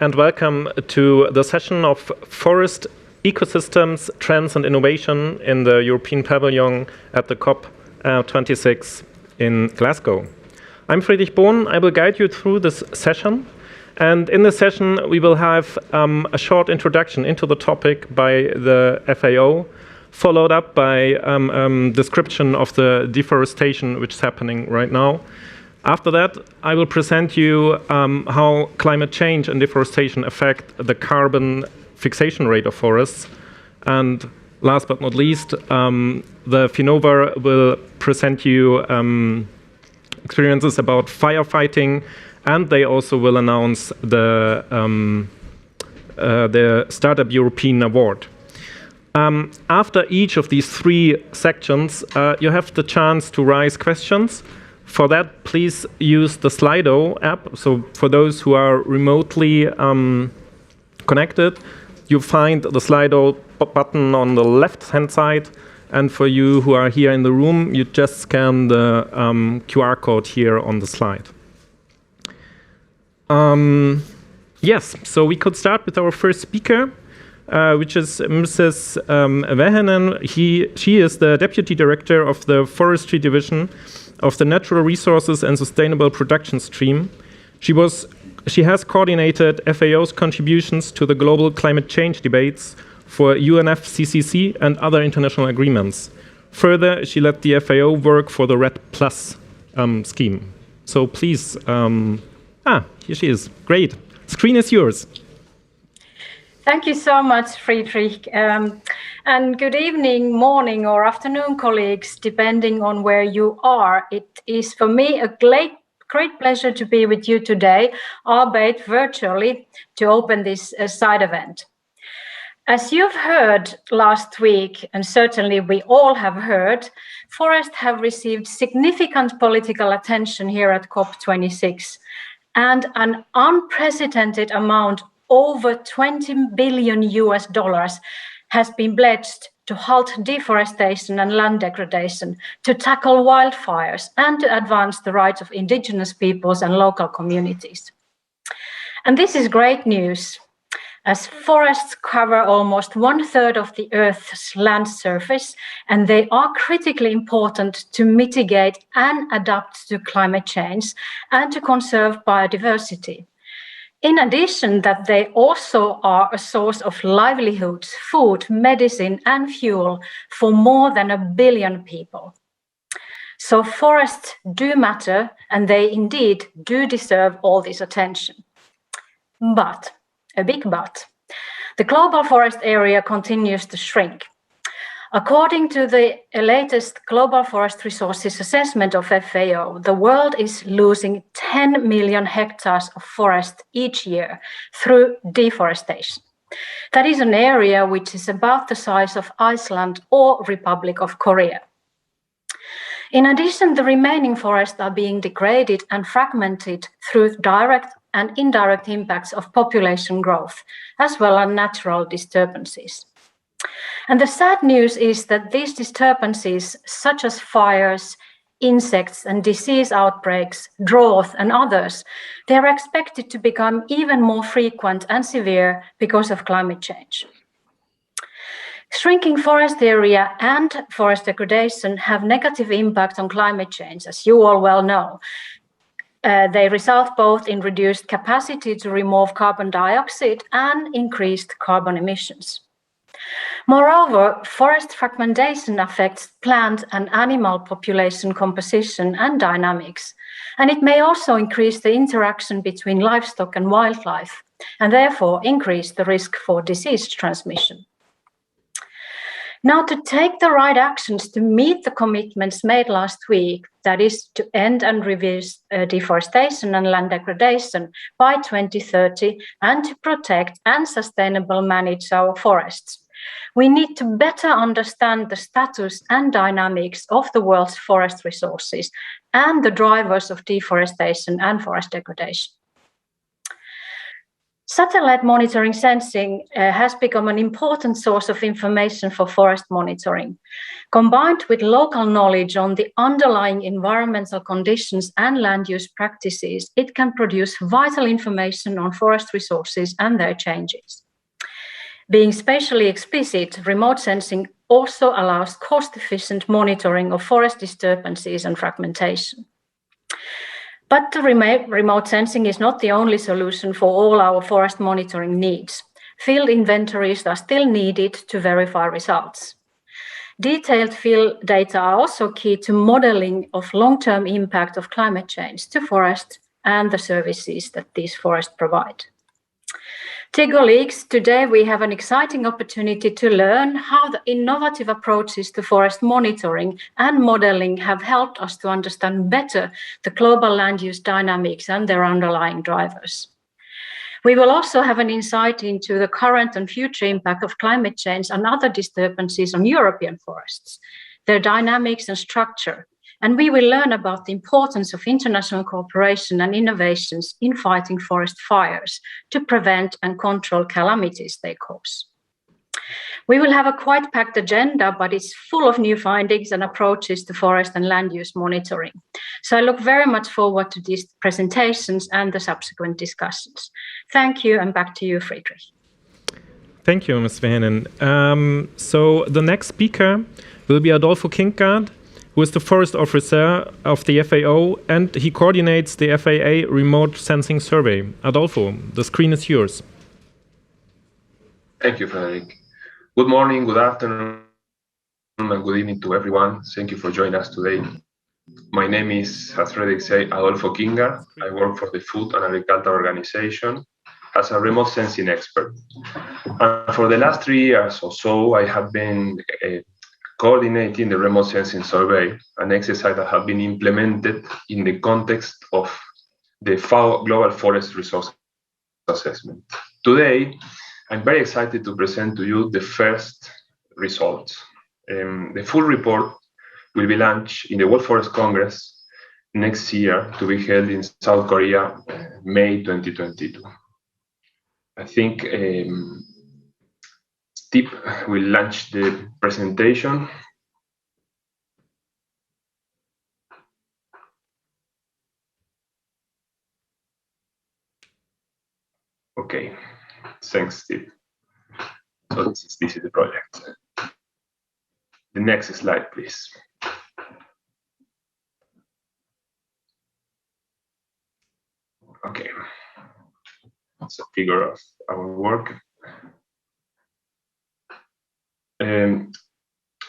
and welcome to the session of Forest Ecosystems, Trends and Innovation in the European Pavilion at the COP26 in Glasgow. I'm Friedrich Bohn. I will guide you through this session. And in this session, we will have a short introduction into the topic by the FAO, followed up by description of the deforestation which is happening right now. After that, I will present you how climate change and deforestation affect the carbon fixation rate of forests. And last but not least, the FINOVA will present you experiences about firefighting, and they also will announce the Startup European Award. After each of these three sections, you have the chance to raise questions. For that, please use the Slido app. So for those who are remotely connected, you find the Slido button on the left-hand side. And for you who are here in the room, you just scan the QR code here on the slide. Yes, so we could start with our first speaker, which is Mrs. Vähänen. She is the Deputy Director of the Forestry Division of the Natural Resources and Sustainable Production Stream. She has coordinated FAO's contributions to the global climate change debates for UNFCCC and other international agreements. Further, she led the FAO work for the RED Plus scheme. So please, here she is. Great. Screen is yours. Great you so much, Friedrich. And good evening, morning, or afternoon, colleagues, depending on where you are. It is for me a great pleasure to be with you today, albeit virtually, to open this side event. As you've heard last week, and certainly we all have heard, forests have received significant political attention here at COP26, and an unprecedented amount, over $20 billion has been pledged to halt deforestation and land degradation, to tackle wildfires, and to advance the rights of indigenous peoples and local communities. And this is great news, as forests cover almost 1/3 of the Earth's land surface, and they are critically important to mitigate and adapt to climate change and to conserve biodiversity. In addition, that they also are a source of livelihoods, food, medicine, and fuel for more than 1 billion people. So forests do matter, and they indeed do deserve all this attention. But, a big but, the global forest area continues to shrink. According to the latest Global Forest Resources Assessment of FAO, the world is losing 10 million hectares of forest each year through deforestation. That is an area which is about the size of Iceland or Republic of Korea. In addition, the remaining forests are being degraded and fragmented through direct and indirect impacts of population growth, as well as natural disturbances. And the sad news is that these disturbances, such as fires, insects and disease outbreaks, drought and others, they are expected to become even more frequent and severe because of climate change. Shrinking forest area and forest degradation have negative impact on climate change, as you all well know. They result both in reduced capacity to remove carbon dioxide and increased carbon emissions. Moreover, forest fragmentation affects plant and animal population composition and dynamics, and it may also increase the interaction between livestock and wildlife, and therefore increase the risk for disease transmission. Now, to take the right actions to meet the commitments made last week, that is to end and reverse deforestation and land degradation by 2030, and to protect and sustainably manage our forests, we need to better understand the status and dynamics of the world's forest resources and the drivers of deforestation and forest degradation. Satellite monitoring sensing has become an important source of information for forest monitoring. Combined with local knowledge on the underlying environmental conditions and land use practices, it can produce vital information on forest resources and their changes. Being spatially explicit, remote sensing also allows cost-efficient monitoring of forest disturbances and fragmentation. But the remote sensing is not the only solution for all our forest monitoring needs. Field inventories are still needed to verify results. Detailed field data are also key to modeling of long-term impact of climate change to forests and the services that these forests provide. Dear colleagues, today we have an exciting opportunity to learn how the innovative approaches to forest monitoring and modeling have helped us to understand better the global land use dynamics and their underlying drivers. We will also have an insight into the current and future impact of climate change and other disturbances on European forests, their dynamics and structure, and we will learn about the importance of international cooperation and innovations in fighting forest fires to prevent and control calamities they cause. We will have a quite packed agenda, but it's full of new findings and approaches to forest and land use monitoring. So I look very much forward to these presentations and the subsequent discussions. Thank you, and back to you, Friedrich. Thank you, Ms. Verheenen. So the next speaker will be Adolfo Kinkard, who is the forest officer of the FAO, and he coordinates the FAA remote sensing survey. Adolfo, the screen is yours. Thank you, Frederick. Good morning, good afternoon, and good evening to everyone. Thank you for joining us today. My name is, as Frederick said, Adolfo Kinkard. I work for the Food and Agriculture Organization as a remote sensing expert. And for the last 3 years or so, I have been coordinating the remote sensing survey, an exercise that has been implemented in the context of the FAO Global Forest Resource Assessment. Today, I'm very excited to present to you the first results. The full report will be launched in the World Forest Congress next year to be held in South Korea, May 2022. I think Steve will launch the presentation. Okay, thanks, Steve. So this is the project. The next slide, please. Okay, it's a figure of our work.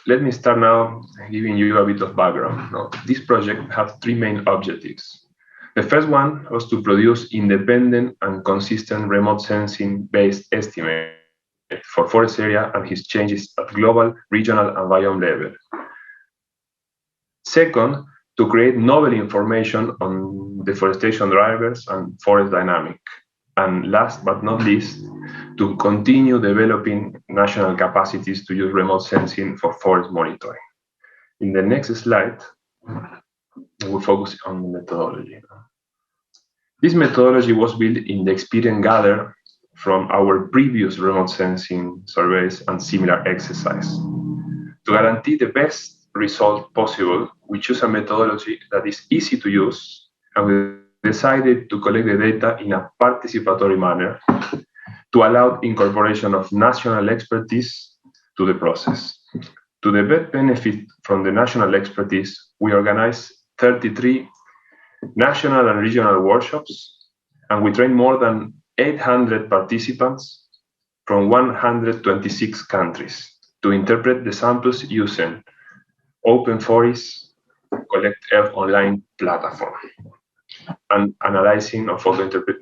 Let me start now giving you a bit of background. Now, this project has 3 main objectives. The first one was to produce independent and consistent remote sensing-based estimate for forest area and its changes at global, regional, and biome level. Second, to create novel information on deforestation drivers and forest dynamic. And last but not least, to continue developing national capacities to use remote sensing for forest monitoring. In the next slide, we'll focus on the methodology. This methodology was built in the experience gathered from our previous remote sensing surveys and similar exercise. To guarantee the best result possible, we choose a methodology that is easy to use, and we decided to collect the data in a participatory manner to allow incorporation of national expertise to the process. To the best benefit from the national expertise, we organized 33 national and regional workshops, and we trained more than 800 participants from 126 countries to interpret the samples using Open Forest Collect Earth online platform and analyzing or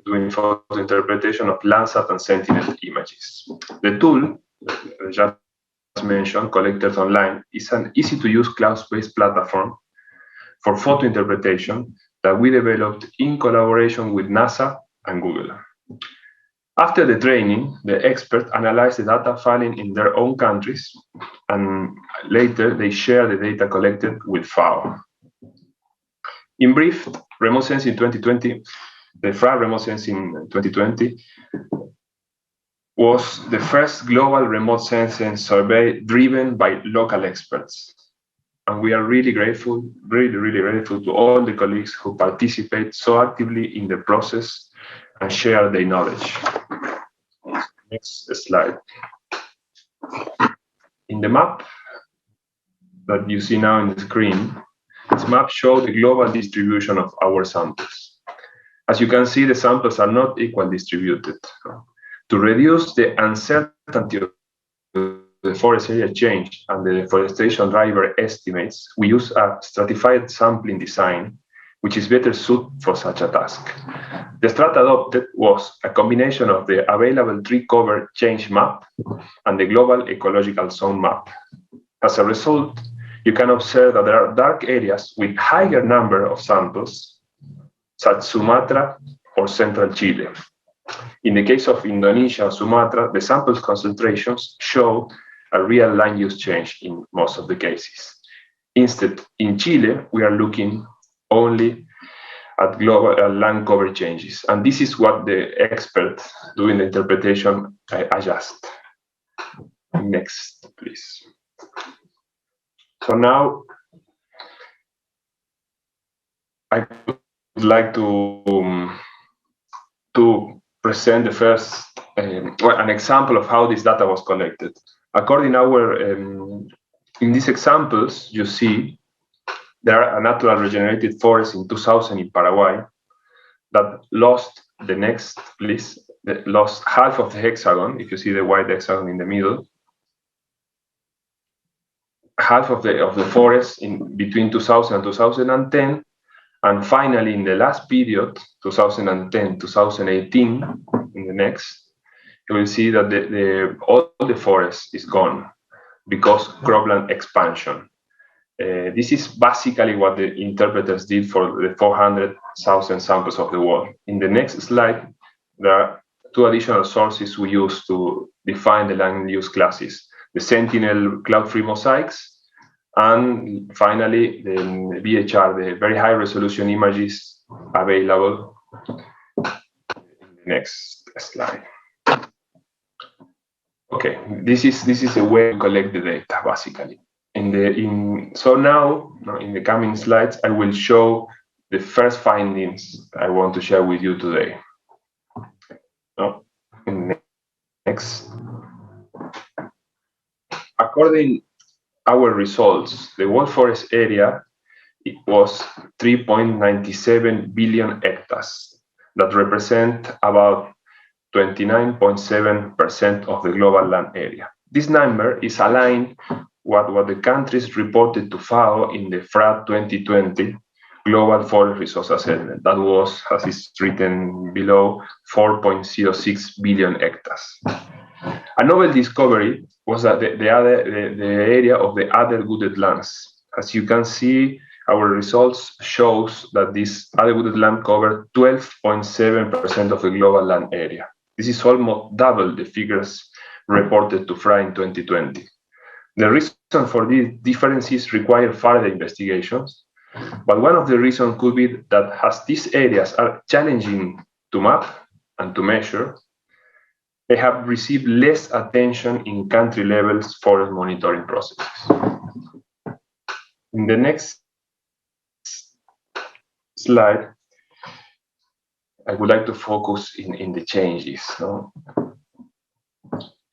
doing photo interpretation of Landsat and Sentinel images. The tool, just mentioned, Collect Earth Online, is an easy-to-use cloud-based platform for photo interpretation that we developed in collaboration with NASA and Google. After the training, the experts analyze the data filing in their own countries, and later they share the data collected with FAO. In brief, Remote Sensing 2020, the FRA Remote Sensing 2020, was the first global remote sensing survey driven by local experts. And we are really grateful, really grateful to all the colleagues who participate so actively in the process and share their knowledge. Next slide. In the map that you see now on the screen, this map shows the global distribution of our samples. As you can see, the samples are not equally distributed. To reduce the uncertainty of the forest area change and the deforestation driver estimates, we use a stratified sampling design, which is better suited for such a task. The strat adopted was a combination of the available tree cover change map and the global ecological zone map. As a result, you can observe that there are dark areas with higher number of samples, such as Sumatra or central Chile. In the case of Indonesia or Sumatra, the samples concentrations show a real land use change in most of the cases. Instead, in Chile, we are looking only at global land cover changes. And this is what the expert doing the interpretation adjust. Next, please. So now, I would like to present the first, an example of how this data was collected. According our, in these examples, you see there are a natural regenerated forest in 2000 in Paraguay that lost the next, please, lost half of the hexagon, if you see the white hexagon in the middle, half of the forest in between 2000 and 2010, and finally in the last period, 2010-2018, in the next, you will see that all the forest is gone because cropland expansion. This is basically what the interpreters did for the 400,000 samples of the world. In the next slide, there are two additional sources we use to define the land use classes: the Sentinel cloud-free mosaics, and finally the VHR, the very high resolution images available. Next slide. Okay, this is a way to collect the data basically. So now, in the coming slides, I will show the first findings I want to share with you today. Next. According our results, the world forest area was 3.97 billion hectares that represent about 29.7% of the global land area. This number is aligned with what the countries reported to FAO in the FRA 2020 Global Forest Resource Assessment. That was, as is written below, 4.06 billion hectares. A novel discovery was that the area of the other wooded lands. As you can see, our results shows that this other wooded land covered 12.7% of the global land area. This is almost double the figures reported to FRA in 2020. The reason for these differences require further investigations, but one of the reasons could be that as these areas are challenging to map and to measure, they have received less attention in country levels forest monitoring processes. In the next slide, I would like to focus in the changes.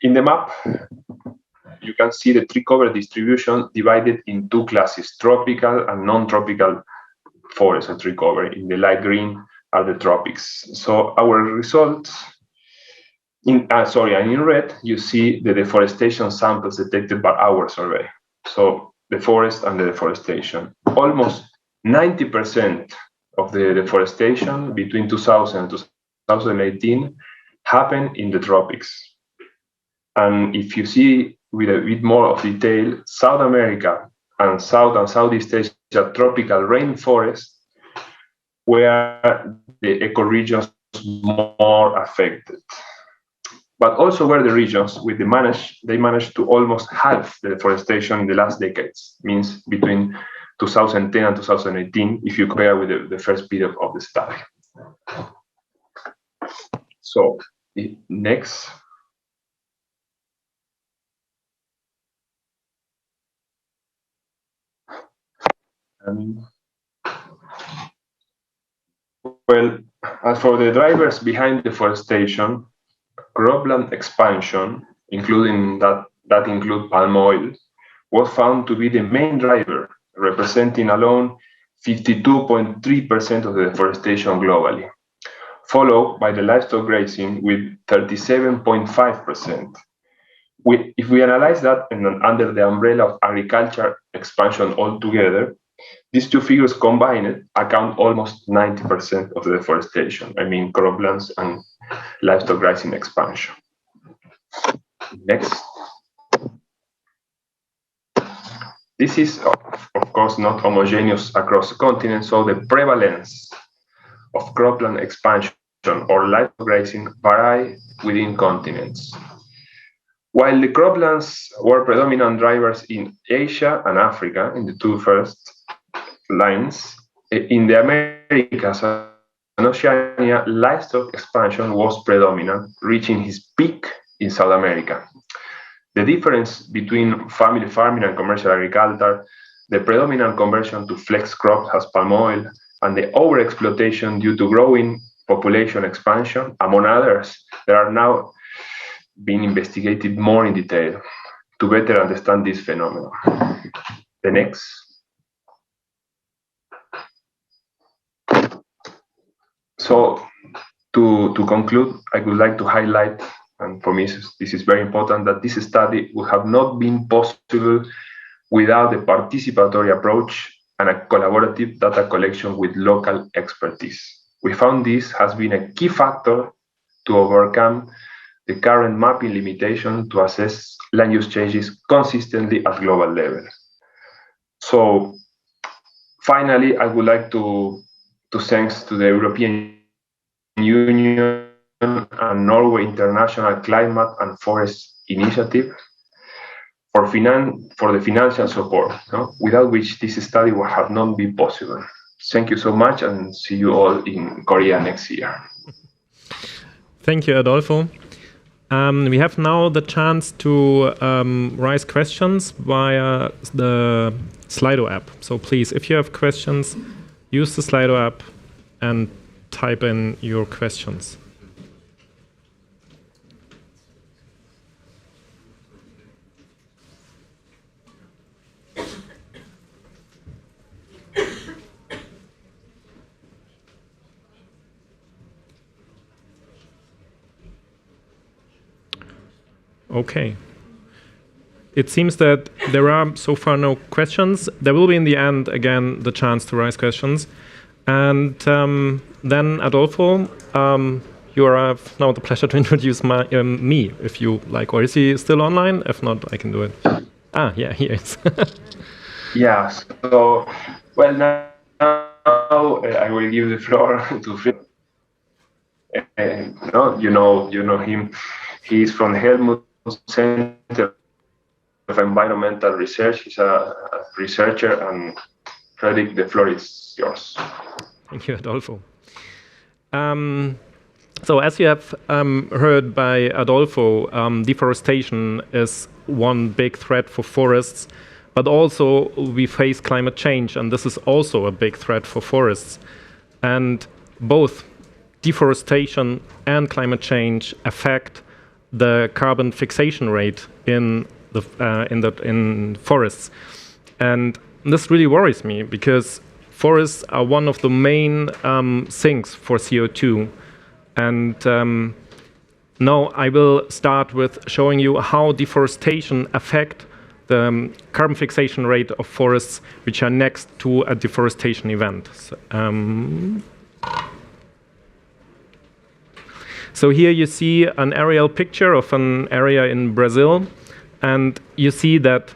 In the map, you can see the tree cover distribution divided in two classes: tropical and non-tropical forest or tree cover. In the light green are the tropics. So our results, in red, you see the deforestation samples detected by our survey. So the forest and the deforestation. Almost 90% of the deforestation between 2000 and 2018 happened in the tropics. And if you see with a bit more of detail, South America and South and Southeast Asia tropical rainforest were the ecoregions more affected. But also were the regions with they managed to almost halve the deforestation in the last decades, means between 2010 and 2018, if you compare with the first period of the study. So, next. Well, as for the drivers behind deforestation, cropland expansion, including that include palm oil, was found to be the main driver, representing alone 52.3% of the deforestation globally, followed by the livestock grazing with 37.5%. If we analyze that under the umbrella of agriculture expansion altogether, these two figures combined account almost 90% of the deforestation. I mean, croplands and livestock grazing expansion. Next. This is, of course, not homogeneous across continents, so the prevalence of cropland expansion or livestock grazing vary within continents. While the croplands were predominant drivers in Asia and Africa, in the two first lines, in the Americas and Oceania, livestock expansion was predominant, reaching its peak in South America. The difference between family farming and commercial agriculture, the predominant conversion to flex crops as palm oil, and the overexploitation due to growing population expansion, among others, that are now being investigated more in detail to better understand this phenomenon. The next. So, to conclude, I would like to highlight, and for me this is very important, that this study would have not been possible without a participatory approach and a collaborative data collection with local expertise. We found this has been a key factor to overcome the current mapping limitation to assess land use changes consistently at global level. So finally, I would like to thanks to the European Union and Norway International Climate and Forest Initiative for the financial support, without which this study would have not been possible. Thank you so much, and see you all in Korea next year. Thank you, Adolfo. We have now the chance to raise questions via the Slido app. So please, if you have questions, use the Slido app and type in your questions. Okay. It seems that there are so far no questions. There will be in the end, again, the chance to raise questions. And then, Adolfo, you have now the pleasure to introduce me, if you like. Or is he still online? If not, I can do it. Ah, yeah, he is. Yeah, so, well, now I will give the floor to Fritz. You know him. He's from the Helmut Center of Environmental Research. He's a researcher, and Fredrik, the floor is yours. Thank you, Adolfo. So as you have heard by Adolfo, deforestation is one big threat for forests, but also we face climate change, and this is also a big threat for forests. And both deforestation and climate change affect the carbon fixation rate in forests, and this really worries me because forests are one of the main sinks for CO2. And now I will start with showing you how deforestation affect the carbon fixation rate of forests which are next to a deforestation event. So here you see an aerial picture of an area in Brazil, and you see that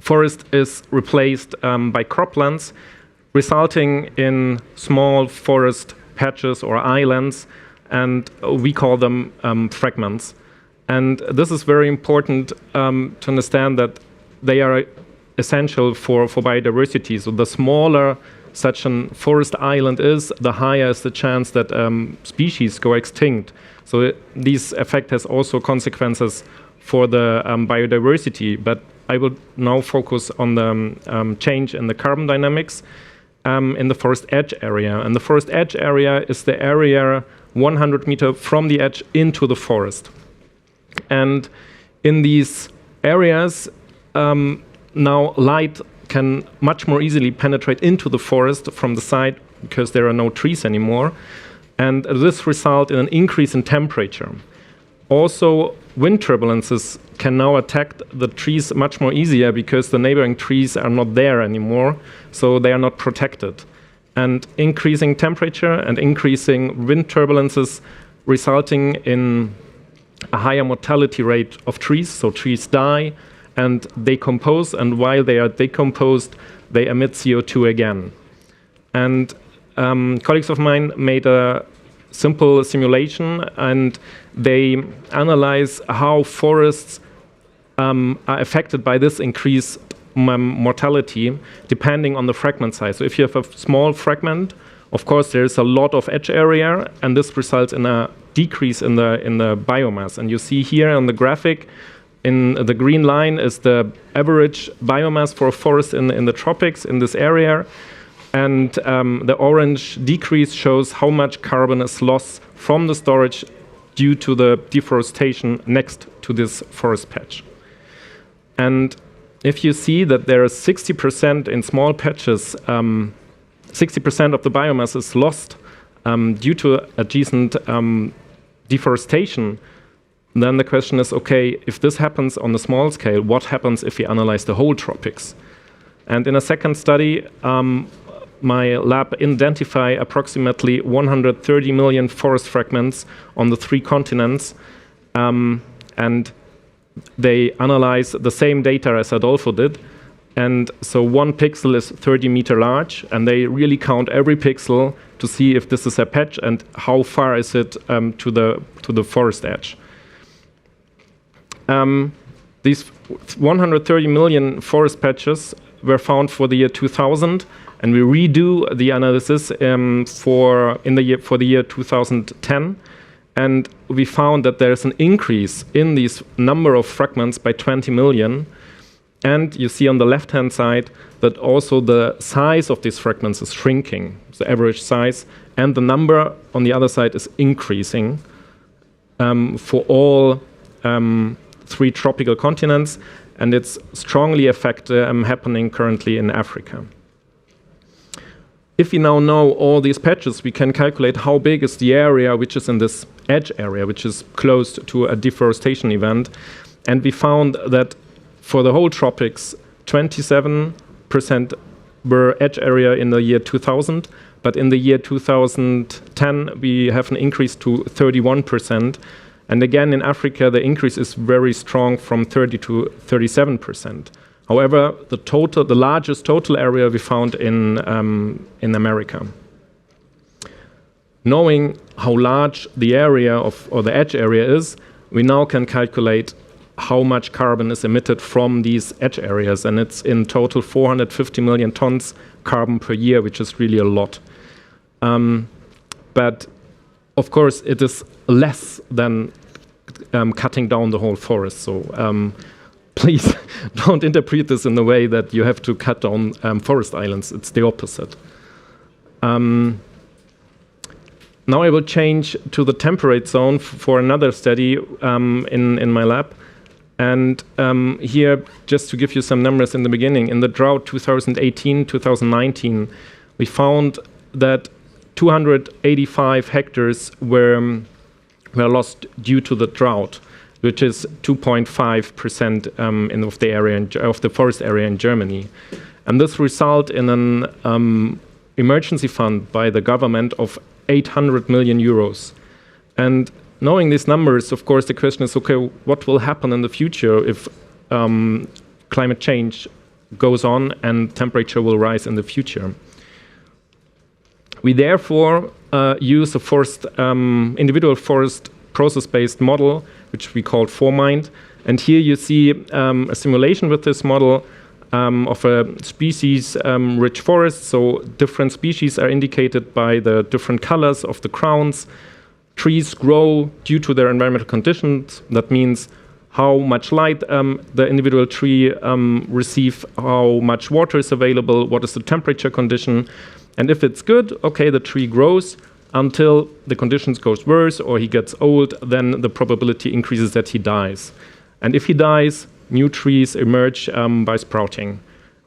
forest is replaced by croplands, resulting in small forest patches or islands, and we call them fragments. And this is very important to understand that they are essential for biodiversity. So the smaller such a forest island is, the higher is the chance that species go extinct. So this effect has also consequences for the biodiversity, but I will now focus on the change in the carbon dynamics in the forest edge area. And the forest edge area is the area 100 meters from the edge into the forest. And in these areas, now light can much more easily penetrate into the forest from the side because there are no trees anymore. And this results in an increase in temperature. Also, wind turbulences can now attack the trees much more easier because the neighboring trees are not there anymore, so they are not protected. And increasing temperature and increasing wind turbulences resulting in a higher mortality rate of trees, so trees die and decompose, and while they are decomposed, they emit CO2 again. And colleagues of mine made a simple simulation, and they analyze how forests are affected by this increased mortality depending on the fragment size. So if you have a small fragment, of course there is a lot of edge area, and this results in a decrease in the biomass. And you see here on the graphic, in the green line is the average biomass for a forest in the tropics in this area. And the orange decrease shows how much carbon is lost from the storage due to the deforestation next to this forest patch. And if you see that there is 60% in small patches, 60% of the biomass is lost due to adjacent deforestation, then the question is, okay, if this happens on a small scale, what happens if we analyze the whole tropics? And in a second study, my lab identified approximately 130 million forest fragments on the 3 continents, and they analyze the same data as Adolfo did. And so 1 pixel is 30 meters large, and they really count every pixel to see if this is a patch and how far is it to the forest edge. These 130 million forest patches were found for the year 2000, and we redo the analysis for the year 2010, and we found that there is an increase in these number of fragments by 20 million. And you see on the left-hand side that also the size of these fragments is shrinking, the average size, and the number on the other side is increasing for all 3 tropical continents, and it's strongly happening currently in Africa. If we now know all these patches, we can calculate how big is the area which is in this edge area, which is close to a deforestation event. And we found that for the whole tropics, 27% were edge area in the year 2000, but in the year 2010, we have an increase to 31%. And again, in Africa, the increase is very strong from 30 to 37%. However, the largest total area we found in America. Knowing how large the area or the edge area is, we now can calculate how much carbon is emitted from these edge areas, and it's in total 450 million tons carbon per year, which is really a lot. But of course, it is less than cutting down the whole forest. So please don't interpret this in the way that you have to cut down forest islands. It's the opposite. Now I will change to the temperate zone for another study in my lab. And here, just to give you some numbers in the beginning, in the drought 2018-2019, we found that 285 hectares were lost due to the drought, which is 2.5% of the area of the forest area in Germany. And this resulted in an emergency fund by the government of 800 million euros. And knowing these numbers, of course, the question is, okay, what will happen in the future if climate change goes on and temperature will rise in the future? We therefore use a individual forest process-based model, which we call FORMIND. And here you see a simulation with this model of a species-rich forest. So different species are indicated by the different colors of the crowns. Trees grow due to their environmental conditions. That means how much light the individual tree receive, how much water is available, what is the temperature condition. And if it's good, okay, the tree grows until the conditions goes worse or he gets old, then the probability increases that he dies. And if he dies, new trees emerge by sprouting.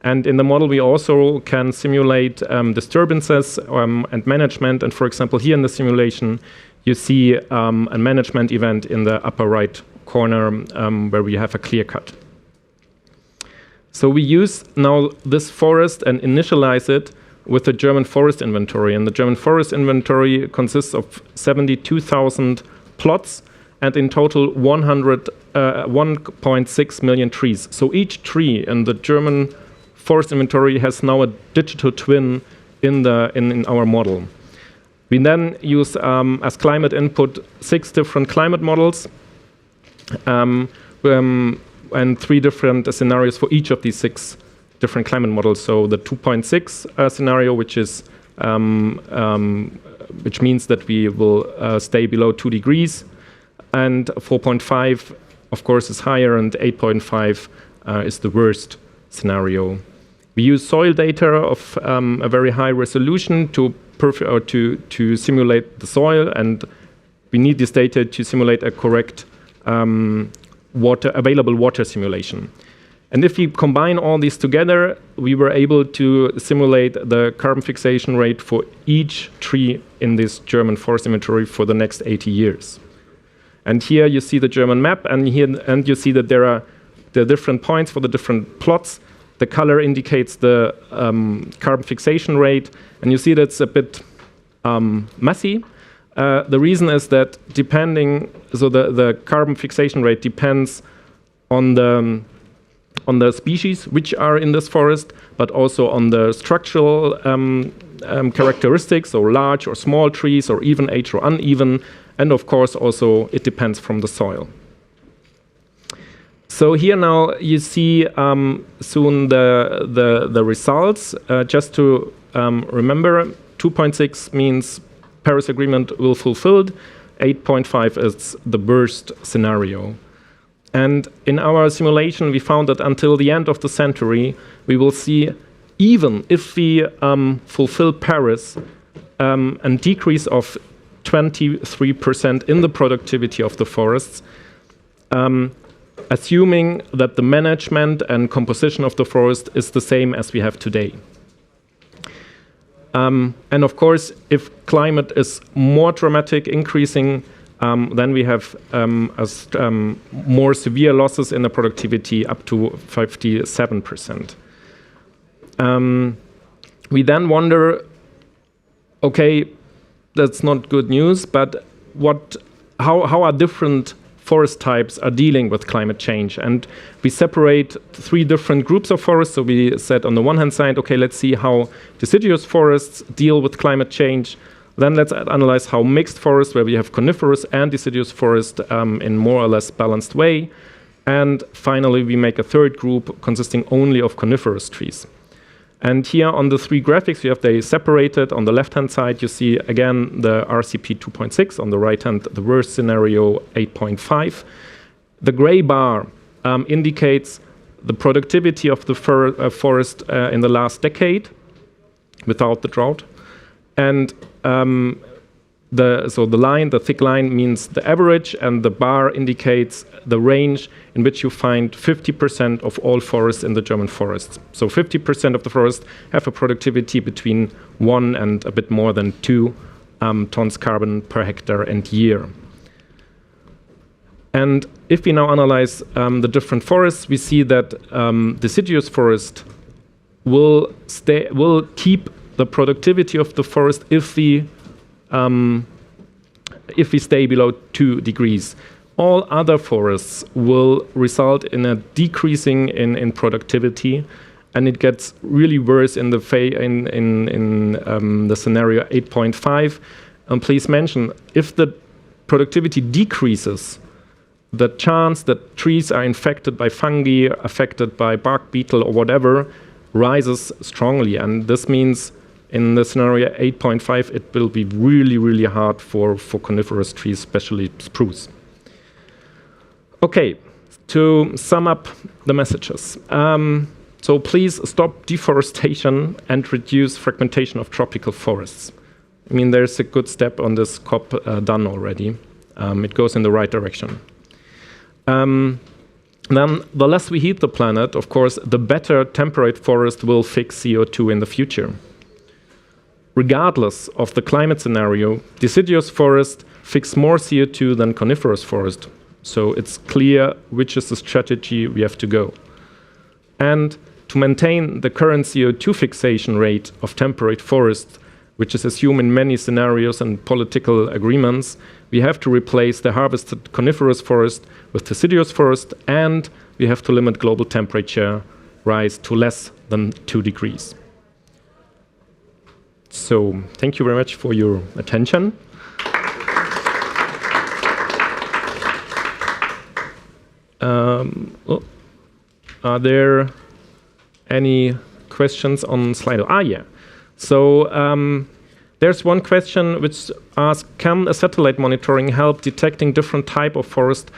And in the model, we also can simulate disturbances and management. And for example, here in the simulation, you see a management event in the upper right corner where we have a clear cut. So we use now this forest and initialize it with the German forest inventory. And the German forest inventory consists of 72,000 plots and in total 1.6 million trees. So each tree in the German forest inventory has now a digital twin in our model. We then use as climate input 6 different climate models and 3 different scenarios for each of these 6 different climate models. So the 2.6 scenario, which means that we will stay below 2 degrees, and 4.5, of course, is higher, and 8.5 is the worst scenario. We use soil data of a very high resolution to simulate the soil, and we need this data to simulate a correct available water simulation. And if we combine all these together, we were able to simulate the carbon fixation rate for each tree in this German forest inventory for the next 80 years. And here you see the German map, and you see that there are the different points for the different plots. The color indicates the carbon fixation rate, and you see that's a bit messy. The reason is that the carbon fixation rate depends on the species which are in this forest, but also on the structural characteristics, so large or small trees, or even age or uneven, and of course also it depends from the soil. So here now you see soon the results. Just to remember, 2.6 means Paris Agreement will fulfilled. 8.5 is the worst scenario. And in our simulation, we found that until the end of the century, we will see, even if we fulfill Paris, a decrease of 23% in the productivity of the forests, assuming that the management and composition of the forest is the same as we have today. And of course, if climate is more dramatic, increasing, then we have more severe losses in the productivity, up to 57%. We then wonder, okay, that's not good news, but how are different forest types are dealing with climate change? And we separate 3 different groups of forests. So we said on the one hand side, okay, let's see how deciduous forests deal with climate change. Then let's analyze how mixed forests, where we have coniferous and deciduous forest in more or less balanced way. And finally, we make a 3rd group consisting only of coniferous trees. And here on the 3 graphics, you have they separated. On the left-hand side, you see again the RCP 2.6. On the right-hand, the worst scenario 8.5. The gray bar indicates the productivity of the forest in the last decade without the drought. And the thick line means the average, and the bar indicates the range in which you find 50% of all forests in the German forests. So 50% of the forests have a productivity between 1 and a bit more than 2 tons carbon per hectare and year. And if we now analyze the different forests, we see that deciduous forest will keep the productivity of the forest if we stay below 2 degrees. All other forests will result in a decreasing in productivity, and it gets really worse in the scenario 8.5. And please mention, if the productivity decreases, the chance that trees are infected by fungi, affected by bark beetle or whatever, rises strongly. And this means in the scenario 8.5, it will be really, really hard for coniferous trees, especially spruce. Okay, To sum up the messages. So please stop deforestation and reduce fragmentation of tropical forests. I mean, there's a good step on this COP done already. It goes in the right direction. Then the less we heat the planet, of course, the better temperate forest will fix CO2 in the future. Regardless of the climate scenario, deciduous forest fix more CO2 than coniferous forest. So it's clear which is the strategy we have to go. And to maintain the current CO2 fixation rate of temperate forests, which is assumed in many scenarios and political agreements, we have to replace the harvested coniferous forest with deciduous forest, and we have to limit global temperature rise to less than 2 degrees. So thank you very much for your attention. Are there any questions on Slido? Yeah. So there's one question which asks, can a satellite monitoring help detecting different type of forest,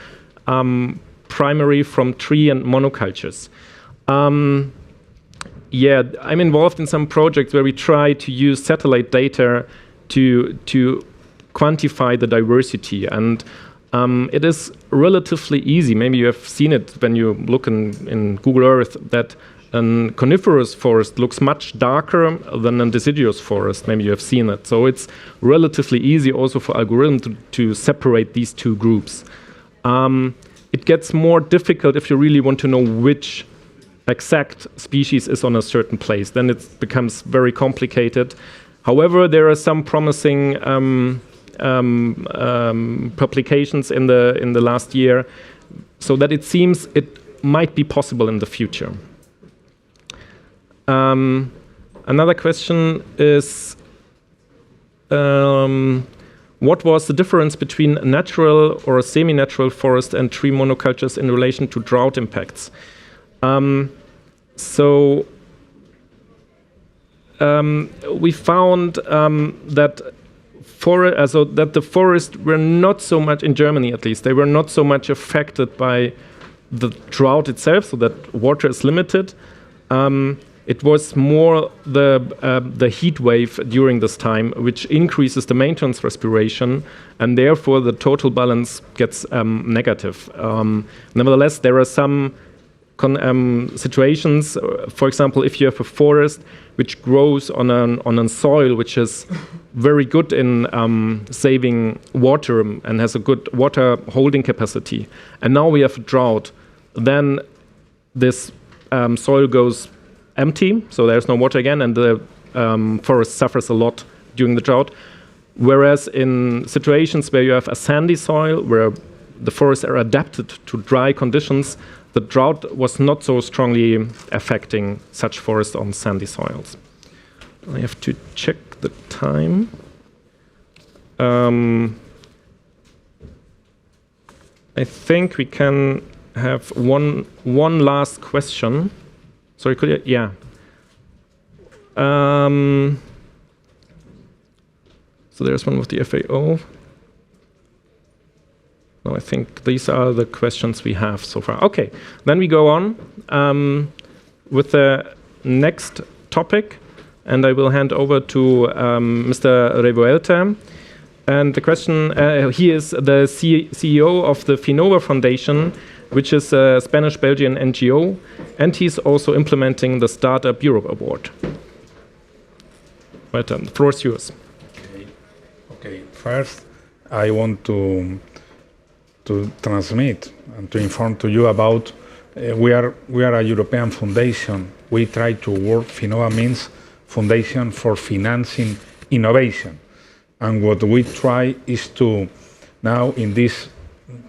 primary from tree and monocultures? Yeah, I'm involved in some projects where we try to use satellite data to quantify the diversity, and it is relatively easy. Maybe you have seen it when you look in Google Earth, that a coniferous forest looks much darker than a deciduous forest. Maybe you have seen it. So it's relatively easy also for algorithms to separate these two groups. It gets more difficult if you really want to know which exact species is on a certain place. Then it becomes very complicated. However, there are some promising publications in the last year, so that it seems it might be possible in the future. Another question is, what was the difference between a natural or a semi-natural forest and tree monocultures in relation to drought impacts? We found that the forests were not so much, in Germany at least, they were not so much affected by the drought itself, so that water is limited. It was more the heat wave during this time, which increases the maintenance respiration, and therefore the total balance gets negative. Nevertheless, there are some situations. For example, if you have a forest which grows on a soil which is very good in saving water and has a good water holding capacity, and now we have a drought, then this soil goes empty, so there's no water again, and the forest suffers a lot during the drought. Whereas in situations where you have a sandy soil, where the forests are adapted to dry conditions, the drought was not so strongly affecting such forests on sandy soils. I have to check the time. I think we can have one last question. Sorry, could you? Yeah. So there's one with the FAO. No, I think these are the questions we have so far. Okay, then we go on with the next topic, and I will hand over to Mr. Revuelta. And the question, he is the CEO of the Finova Foundation, which is a Spanish-Belgian NGO, and he's also implementing the Startup Europe Award. Right, the floor is yours. Okay. First, I want to transmit and to inform to you about we are a European foundation. We try to work. Finova means Foundation for Financing Innovation, and what we try is to now in this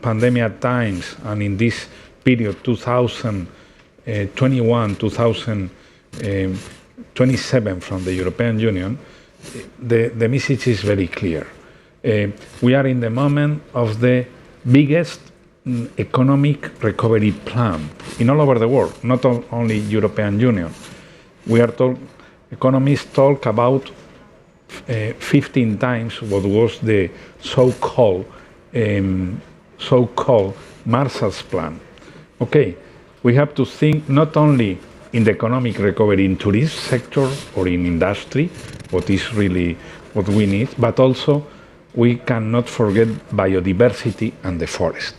pandemic times and in this period 2021 2027 from the European Union, the message is very clear. We are in the moment of the biggest economic recovery plan in all over the world, not only European Union. Economists talk about 15 times what was the so-called Marshall's Plan. okay, we have to think not only in the economic recovery in tourism sector or in industry, what is really what we need, but also we cannot forget biodiversity and the forest.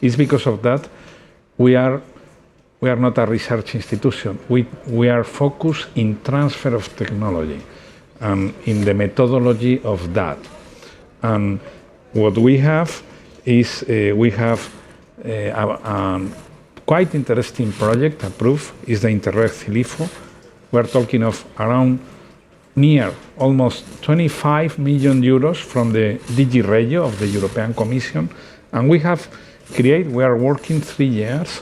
It's because of that we are not a research institution. We are focused in transfer of technology and in the methodology of that. And what we have is we have a quite interesting project approved, is the Interreg Cilifo. We're talking of around near almost 25 million euros from the DG Regio of the European Commission. And we are working 3 years,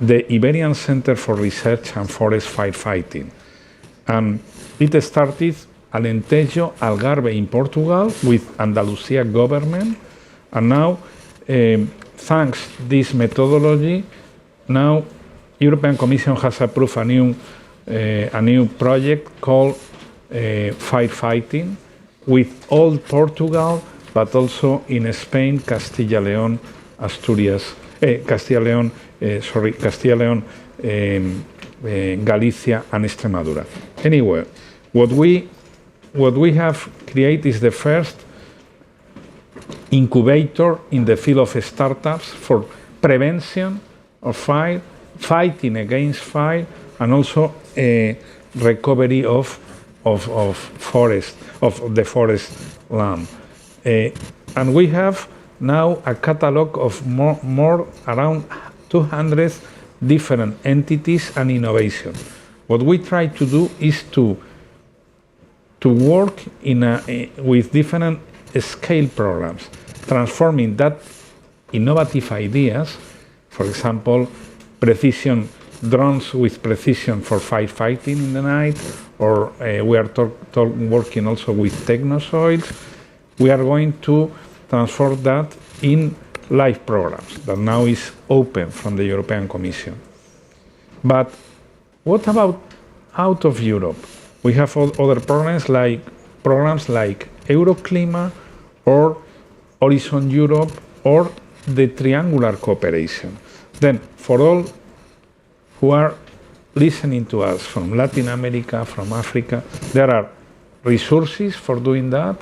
the Iberian Center for Research and Forest Firefighting. And it started Alentejo, Algarve in Portugal with Andalusia government. And now, thanks this methodology, now European Commission has approved a new project called Firefighting with all Portugal, but also in Spain, Castilla León, Asturias, Castilla León, Galicia, and Extremadura. Anyway, what we have created is the first incubator in the field of startups for prevention of fire, fighting against fire, and also recovery of the forest land. And we have now a catalog of more around 200 different entities and innovation. What we try to do is to work with different scale programs, transforming that innovative ideas, for example, precision drones with precision for firefighting in the night, or we are working also with technosoils. We are going to transform that in live programs that now is open from the European Commission. But what about out of Europe? We have other programs like Euroclima or Horizon Europe or the triangular cooperation. Then for all who are listening to us from Latin America, from Africa, there are resources for doing that.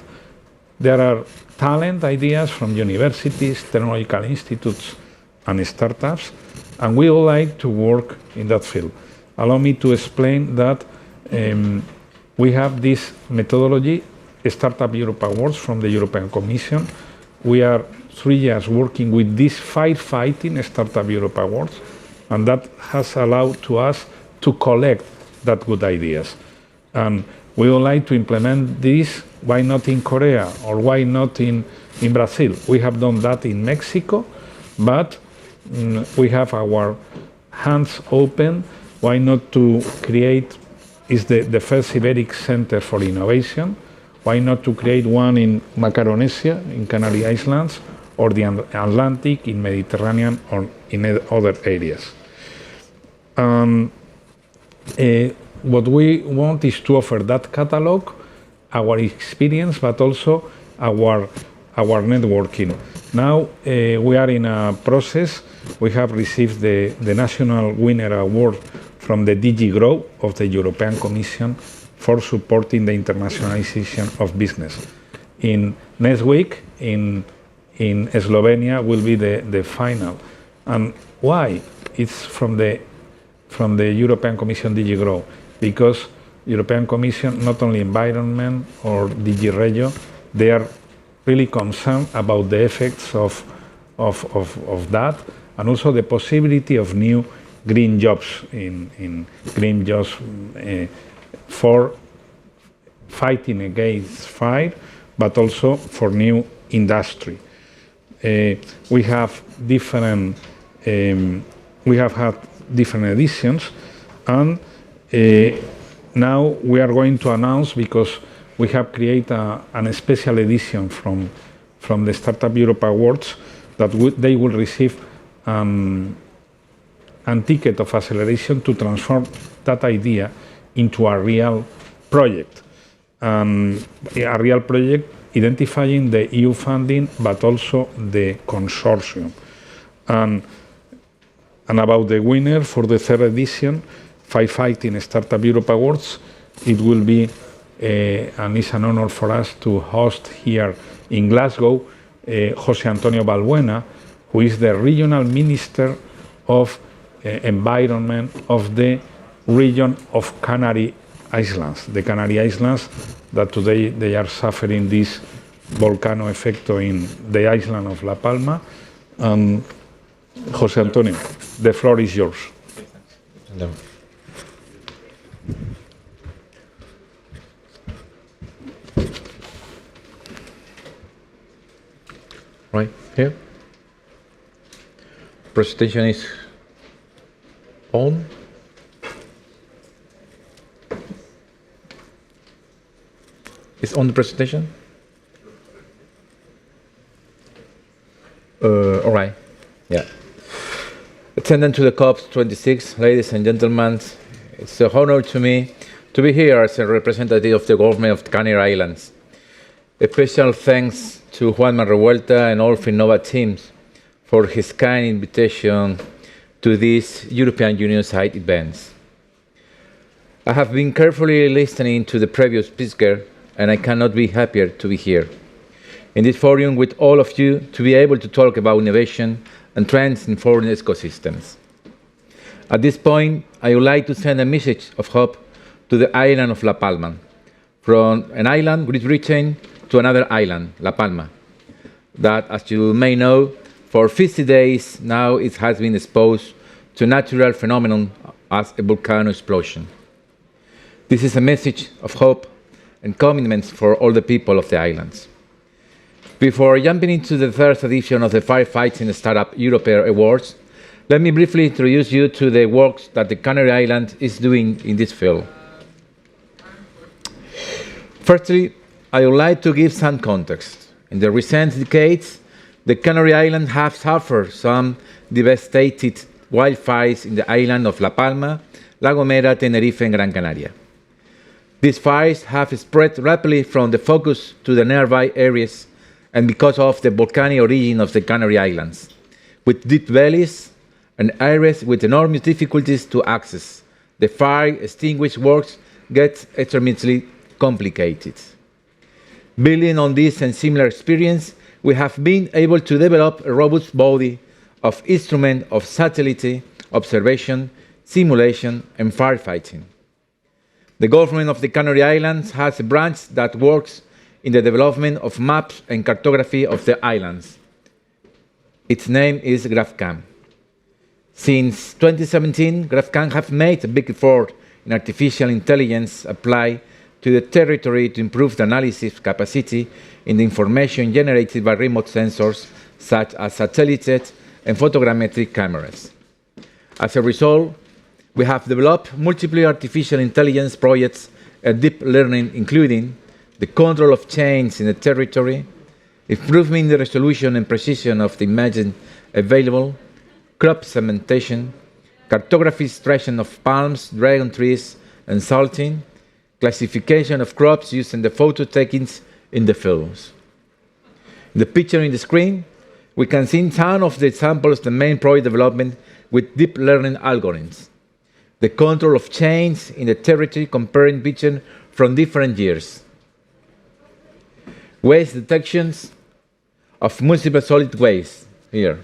There are talent ideas from universities, technological institutes, and startups, and we would like to work in that field. Allow me to explain that we have this methodology, Startup Europe Awards from the European Commission. We are 3 years working with this Firefighting Startup Europe Awards, and that has allowed to us to collect that good ideas. And we would like to implement this, why not in Korea or why not in Brazil? We have done that in Mexico, but we have our hands open. Why not to create, is the first Iberic Center for Innovation? Why not to create one in Macaronesia, in Canary Islands, or the Atlantic, in Mediterranean, or in other areas? What we want is to offer that catalog, our experience, but also our networking. Now we are in a process. We have received the National Winner Award from the DG Grow of the European Commission for supporting the internationalization of business. In next week in Slovenia will be the final. And why? It's from the European Commission DG Grow, because European Commission, not only environment or DG Regio, they are really concerned about the effects of that, and also the possibility of new green jobs in green jobs for fighting against fire, but also for new industry. We have different. We have had different editions, and now we are going to announce, because we have created a special edition from the Startup Europe Awards, that they will receive a ticket of acceleration to transform that idea into a real project. A real project identifying the EU funding, but also the consortium. And And about the winner for the third edition, Firefighting Startup Europe Awards, it will be, and it's an honor for us to host here in Glasgow, José Antonio Balbuena, who is the Regional Minister of Environment of the region of Canary Islands. The Canary Islands that today they are suffering this volcano effecto in the island of La Palma. José Antonio, the floor is yours. Hello. Right here. Presentation is on. It's on the presentation. All right. Yeah. Attendant to the COP26, ladies and gentlemen, it's an honor to me to be here as a representative of the government of the Canary Islands. A special thanks to Juan Revuelta and all Finnova teams for his kind invitation to these European Union side events. I have been carefully listening to the previous speaker, and I cannot be happier to be here in this forum with all of you to be able to talk about innovation and trends in foreign ecosystems. At this point, I would like to send a message of hope to the island of La Palma, from an island with region to another island, La Palma, that, as you may know, for 50 days now it has been exposed to a natural phenomenon as a volcano explosion. This is a message of hope and commitment for all the people of the islands. Before jumping into the third edition of the Firefighting Startup Europe Awards, let me briefly introduce you to the work that the Canary Islands is doing in this field. Firstly, I would like to give some context. In the recent decades, the Canary Islands have suffered some devastating wildfires in the island of La Palma, La Gomera, Tenerife, and Gran Canaria. These fires have spread rapidly from the focus to the nearby areas, and because of the volcanic origin of the Canary Islands, with deep valleys and areas with enormous difficulties to access, the fire extinguish works get extremely complicated. Building on this and similar experience, we have been able to develop a robust body of instruments of satellite observation, simulation, and firefighting. The government of the Canary Islands has a branch that works in the development of maps and cartography of the islands. Its name is GrapCam. Since 2017, GrapCam has made a big effort in artificial intelligence applied to the territory to improve the analysis capacity in the information generated by remote sensors such as satellite and photogrammetric cameras. As a result, we have developed multiple artificial intelligence projects and deep learning, including the control of change in the territory, improving the resolution and precision of the images available, crop segmentation, cartography extraction of palms, dragon trees, and salting, classification of crops using the photo takings in the fields. In the picture in the screen, we can see some of the examples of the main project development with deep learning algorithms. The control of change in the territory comparing pictures from different years. Waste detections of multiple solid waste here.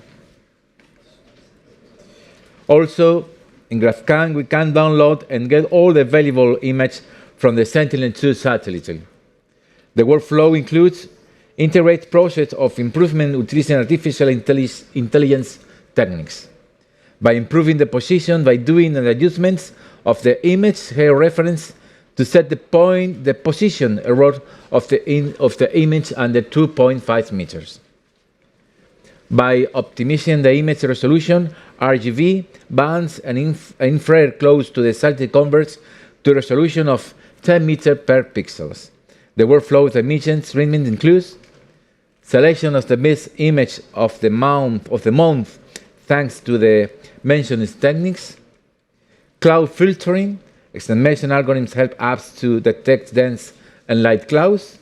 Also, in GrapCam, we can download and get all the available images from the Sentinel-2 satellite. The workflow includes integrated process of improvement utilizing artificial intelligence techniques. By improving the position by doing the adjustments of the image georeference to set the point, the position error of the image under 2.5 meters. By optimizing the image resolution, RGB bands and infrared close to the satellite converts to a resolution of 10 meters per pixels. The workflow of the emission treatment includes selection of the best image of the month thanks to the mentioned techniques, cloud filtering, estimation algorithms help apps to detect dense and light clouds,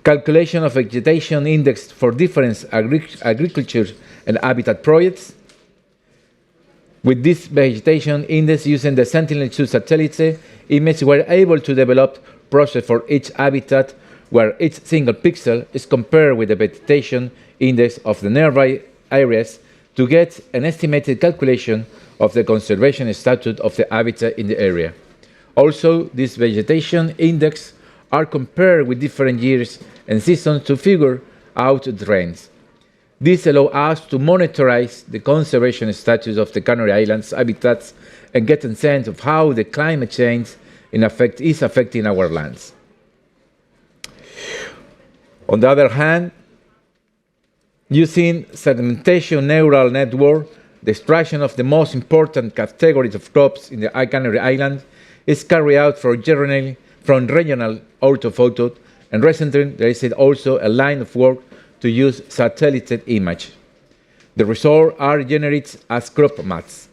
calculation of vegetation index for different agriculture and habitat projects, With this vegetation index using the Sentinel-2 satellite image, we're able to develop process for each habitat where each single pixel is compared with the vegetation index of the nearby areas to get an estimated calculation of the conservation status of the habitat in the area. Also, these vegetation index are compared with different years and seasons to figure out the trends. This allows us to monitorize the conservation status of the Canary Islands habitats and get a sense of how the climate change is affecting our lands. On the other hand, using segmentation neural network, the extraction of the most important categories of crops in the Canary Islands is carried out from regional orthophoto, and recently there is also a line of work to use satellite image. The results are generated as crop maps.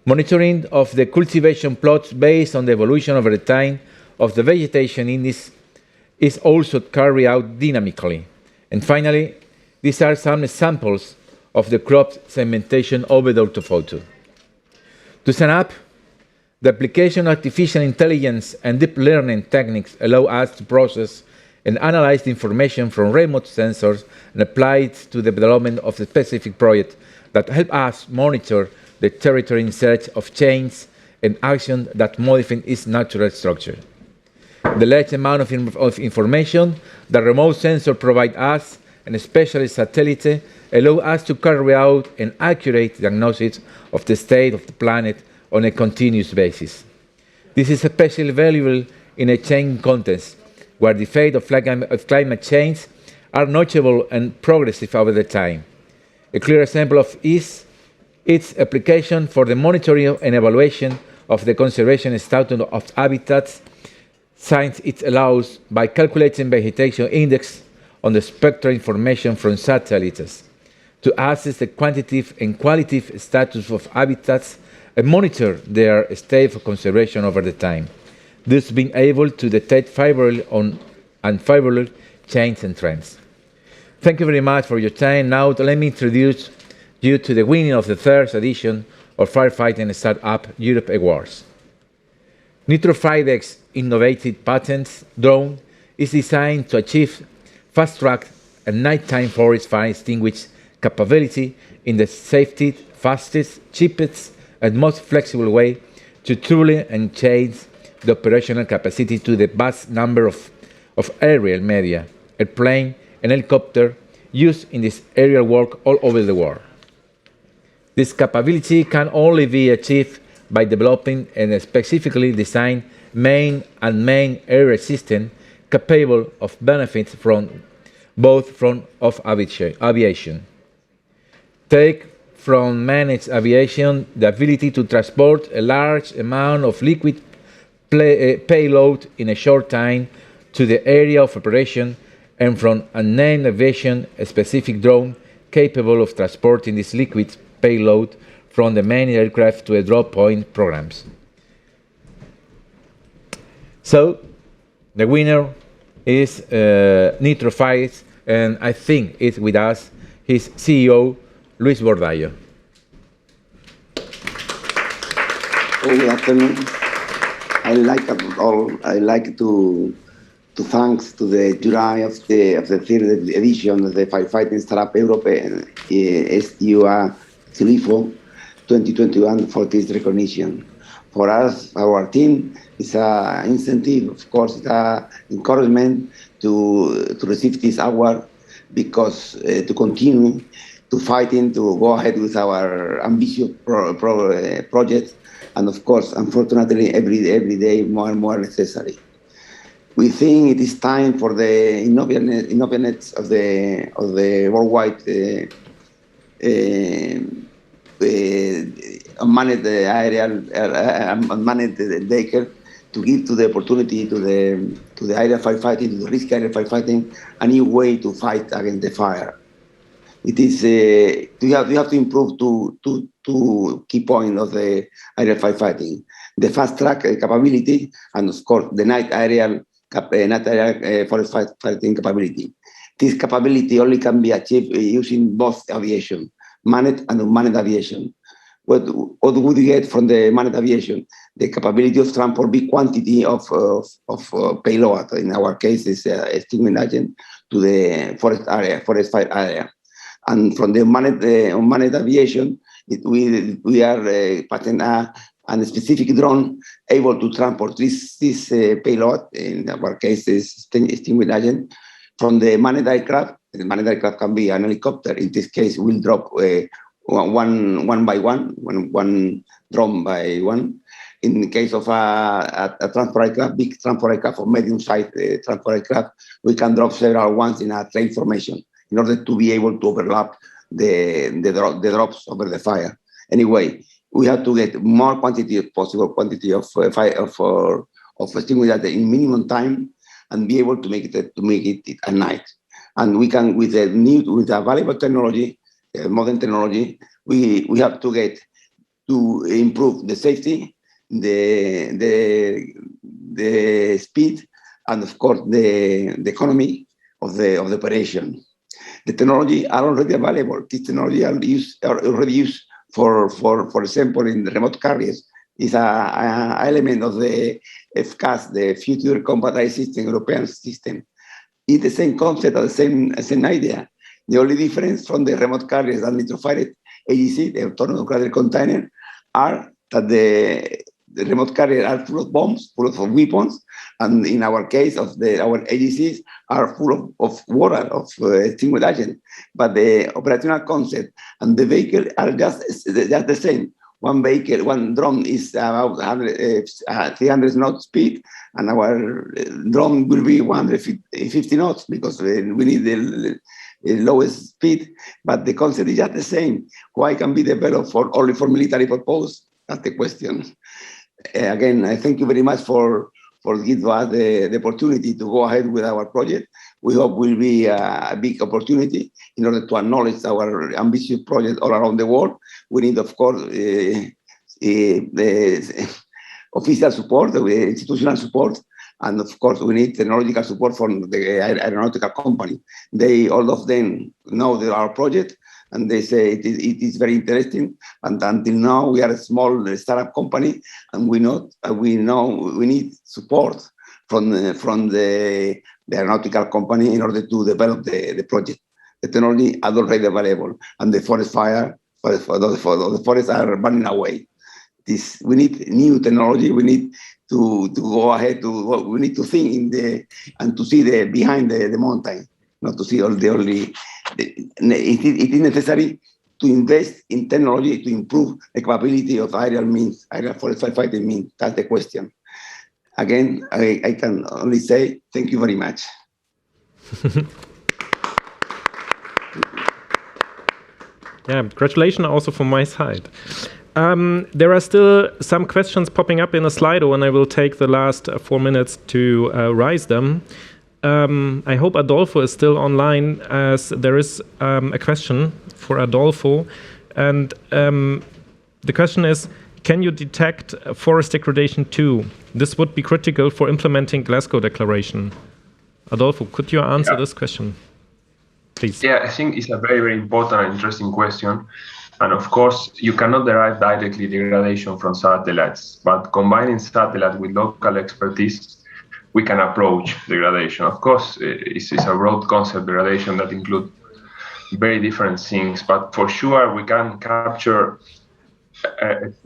Monitoring of the cultivation plots based on the evolution over the time of the vegetation index is also carried out dynamically. And finally, these are some examples of the crop segmentation over the orthophoto. To sum up, the application of artificial intelligence and deep learning techniques allow us to process and analyze the information from remote sensors and apply it to the development of a specific project that help us monitor the territory in search of change and action that modify its natural structure. The large amount of information that remote sensors provide us, and especially satellite, allow us to carry out an accurate diagnosis of the state of the planet on a continuous basis. This is especially valuable in a changing context, where the effects of climate change are notable and progressive over the time. A clear example of is its application for the monitoring and evaluation of the conservation status of habitats, since it allows, by calculating vegetation index on the spectral information from satellites, to assess the quantitative and qualitative status of habitats and monitor their state of conservation over the time, thus being able to detect favorable and unfavorable changes and trends. Thank you very much for your time. Now let me introduce you to the winner of the third edition of Firefighting Startup Europe Awards. Nitrofidex innovative patent drone is designed to achieve fast-track and nighttime forest fire extinguish capability in the safest, fastest, cheapest, and most flexible way to truly change the operational capacity to the vast number of aerial media, airplane, and helicopter used in this aerial work all over the world. This capability can only be achieved by developing a specifically designed main and main aerial system capable of benefits from aviation. Take from managed aviation the ability to transport a large amount of liquid payload in a short time to the area of operation, and from unmanned aviation, a specific drone capable of transporting this liquid payload from the main aircraft to a drop point programs. So, the winner is Nitrofidex, and I think it's with us his CEO, Luis Bordallo. Good afternoon. I like to thanks to the jury of the third edition of the Firefighting Startup Europe SUA Silifo 2021 for this recognition. For us, our team, is an incentive, of course, it's an encouragement to receive this award, because to continue to fighting to go ahead with our ambitious project, and of course, unfortunately, every day more and more necessary. We think it is time for the innovations of the worldwide unmanned aerial unmanned decker to give to the opportunity to the aerial firefighting, to the risk aerial firefighting, a new way to fight against the fire. It is you have to improve two key points of the aerial firefighting: the fast track capability, and of course the night aerial forest fighting capability. This capability only can be achieved using both aviation, manned and unmanned aviation. what would you get from the manned aviation? The capability of transport big quantity of payload. In our case, is extinguishing agent to the forest fire area. And from the unmanned aviation, we are passing a specific drone able to transport this payload. In our case, is extinguishing agent from the manned aircraft. The manned aircraft can be an helicopter. In this case, we'll drop one by one drone by one. In the case of a transport aircraft, big transport aircraft or medium-sized transport aircraft, we can drop several ones in a train formation in order to be able to overlap the drops over the fire. Anyway, we have to get more possible quantity of stimuli in minimum time and be able to make it at night. And we can, with a valuable technology, modern technology, we have to get to improve the safety, the speed, and of course the economy of the operation. The technology are already available. This technology are already used for example, in the remote carriers. Is an element of the FCAS, the Future Combat Air System, European system. It's the same concept, the same idea. The only difference from the remote carriers and nitrofired AGC, the autonomous graded container, are that the remote carriers are full of bombs, full of weapons, and in our case, our AGCs are full of water, of extinguished agent. But the operational concept and the vehicle are just the same. One vehicle, one drone is about 300 knots speed, and our drone will be 150 knots because we need the lowest speed. But the concept is just the same. Why can be developed only for military purpose? That's the question. Again, I thank you very much for giving us the opportunity to go ahead with our project. We hope will be a big opportunity in order to acknowledge our ambitious project all around the world. We need, of course, the official support, the institutional support, and of course, we need technological support from the aeronautical company. All of them know our project, and they say it is very interesting. And until now, we are a small startup company, and we know we need support from the aeronautical company in order to develop the project. The technology is already available, and the forest fire, the forests are burning away. We need new technology. We need to go ahead. We need to think and to see behind the mountain, not to see it is necessary to invest in technology to improve the capability of aerial forest firefighting means. That's the question. Again, I can only say thank you very much. Yeah, congratulations also from my side. There are still some questions popping up in the Slido, and I will take the last 4 minutes to raise them. I hope Adolfo is still online, as there is a question for Adolfo. And the question is, can you detect forest degradation too? This would be critical for implementing Glasgow Declaration. Adolfo, could you answer this question, please? Yeah, I think it's a very, very important and interesting question. And of course, you cannot derive directly degradation from satellites, but combining satellite with local expertise, we can approach degradation. Of course, it's a broad concept, degradation, that includes very different things, but for sure we can capture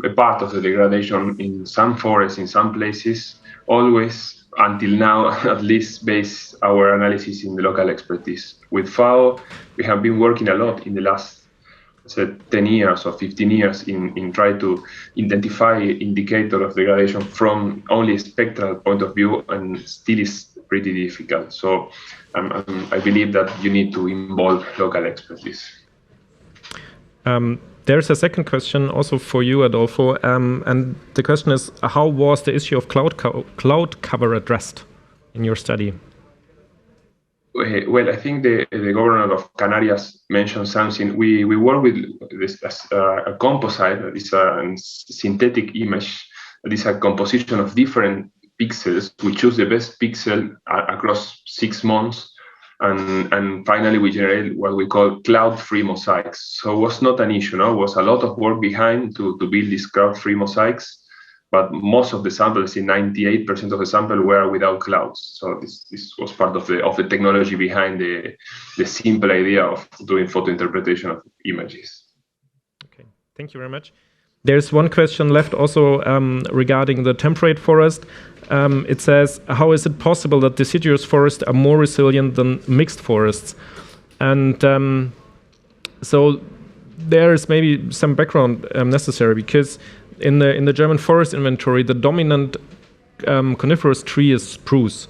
a part of the degradation in some forests, in some places, always, until now, at least base our analysis in the local expertise. With FAO, we have been working a lot in the last 10 years or 15 years in trying to identify indicator of degradation from only a spectral point of view, and still is pretty difficult. So I believe that you need to involve local expertise. There's a second question also for you, Adolfo, and the question is, how was the issue of cloud cover addressed in your study? Well, I think the governor of Canarias mentioned something. We work with this a composite, that is a synthetic image, that is a composition of different pixels. We choose the best pixel across 6 months, And finally, we generated what we call cloud-free mosaics. So it was not an issue, no? It was a lot of work behind to build these cloud-free mosaics, but most of the samples, 98% of the sample were without clouds. So this was part of the technology behind the simple idea of doing photo interpretation of images. Okay, thank you very much. There's one question left also regarding the temperate forest. It says, how is it possible that deciduous forests are more resilient than mixed forests? And so there is maybe some background necessary, because in the German forest inventory, the dominant coniferous tree is spruce.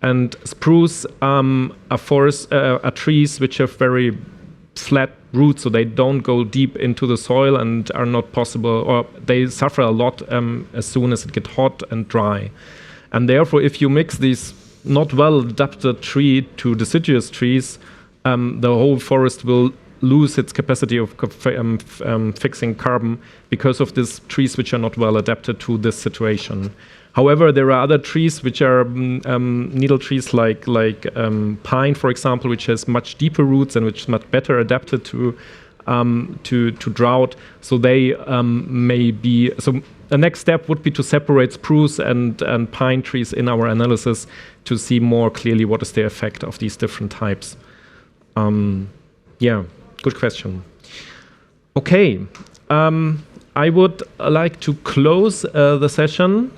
And spruce are trees which have very flat roots, so they don't go deep into the soil and are not possible, or they suffer a lot as soon as it gets hot and dry. And therefore, if you mix these not well adapted tree to deciduous trees, the whole forest will lose its capacity of fixing carbon because of these trees which are not well adapted to this situation. However, there are other trees which are needle trees like pine, for example, which has much deeper roots and which is much better adapted to drought. So they may be. So the next step would be to separate spruce and pine trees in our analysis to see more clearly what is the effect of these different types. Yeah, good question. Okay. I would like to close the session.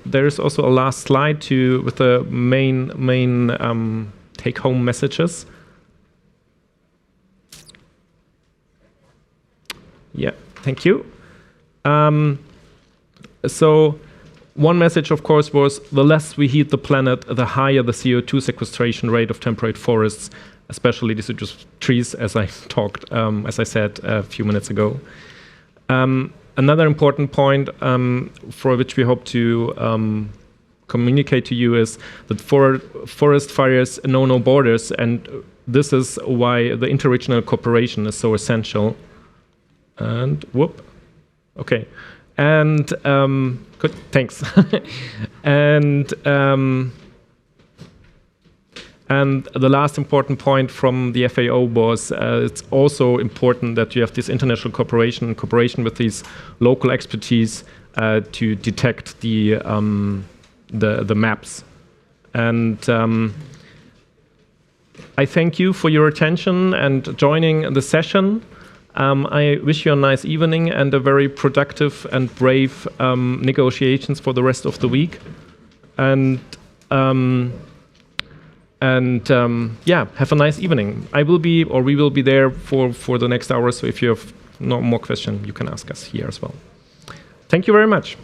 There is also a last slide with the main take-home messages. Yeah, thank you. So one message, of course, was the less we heat the planet, the higher the CO2 sequestration rate of temperate forests, especially deciduous trees, as I said a few minutes ago. Another important point for which we hope to communicate to you is that forest fires know no borders, and this is why the interregional cooperation is so essential. And okay, and good, thanks. And the last important point from the FAO was it's also important that you have this international cooperation with these local expertise to detect the maps. And I thank you for your attention and joining the session. I wish you a nice evening and a very productive and brave negotiations for the rest of the week. And yeah, have a nice evening. We will be there for the next hour, so if you have no more questions, you can ask us here as well. Thank you very much.